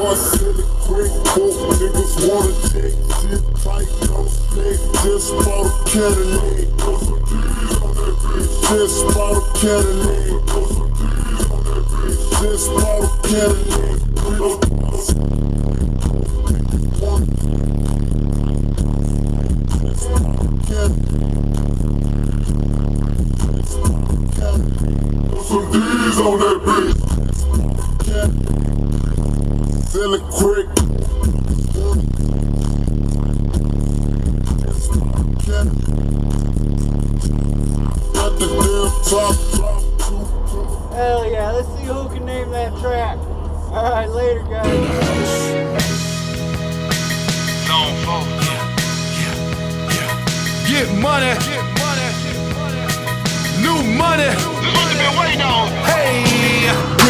boy selling quick, book niggas wanna check, shit tight, no snake, just bought a Cadillac, put some D's on that bitch, just bought a Cadillac, put some D's on that bitch, just bought a Cadillac, put some D's on that bitch. Selling quick. Got the damn top. Hell yeah, let's see who can name that track. Alright, later guys. Zone 4. Get money. New money. This is what they've been waiting on. Hey.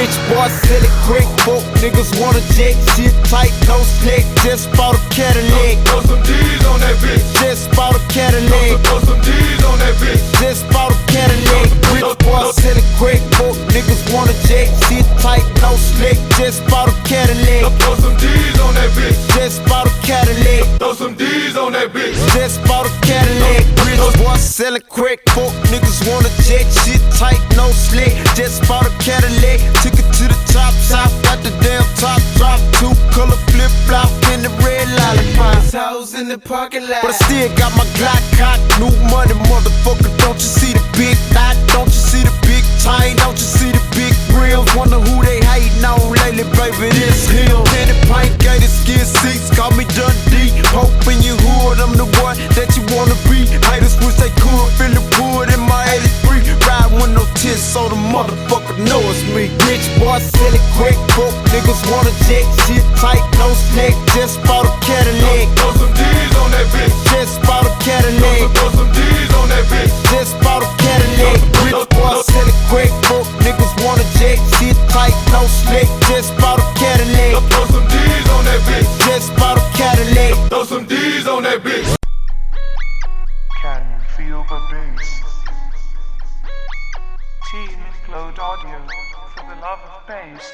Rich boy selling crack, folk niggas wanna jack, shit tight, no slack, just bought a Cadillac. Throw some D's on that bitch. Just bought a Cadillac. Throw some D's on that bitch. Just bought a Cadillac. Rich boy selling crack, folk niggas wanna jack, shit tight, no slack, just bought a Cadillac. Throw some D's on that bitch. Just bought a Cadillac. Throw some D's on that bitch. Just bought a Cadillac. Rich boy selling crack, folk niggas wanna jack, shit tight, no slack, just bought a Cadillac. Took it to the top, got the damn top drop, two color flip flop in the red lollipop. Hoes in the parking lot. But I still got my Glock cock, new money, motherfucker. Don't you see the big dot? Don't you see the big chain? Don't you see the big rims? Wonder who they hating on lately, baby. This him. Candy paint, gated skin seats, call me Dundee. Hope in your hood, I'm the one that you wanna be. Haters wish they could feel the wood in my 83. Ride with no tits, so the motherfucker know it's me. Rich boy selling crack, broke niggas wanna jack, shit tight, no snack, just bought a Cadillac. Throw some D's on that bitch. Just bought a Cadillac. Throw some D's on that bitch. Just bought a Cadillac. Rich boy selling crack, broke niggas wanna jack, shit tight, no slack, just bought a Cadillac. Throw some D's on that bitch. Just bought a Cadillac. Throw some D's on that bitch. Can you feel the bass? Team Include Audio for the love of bass.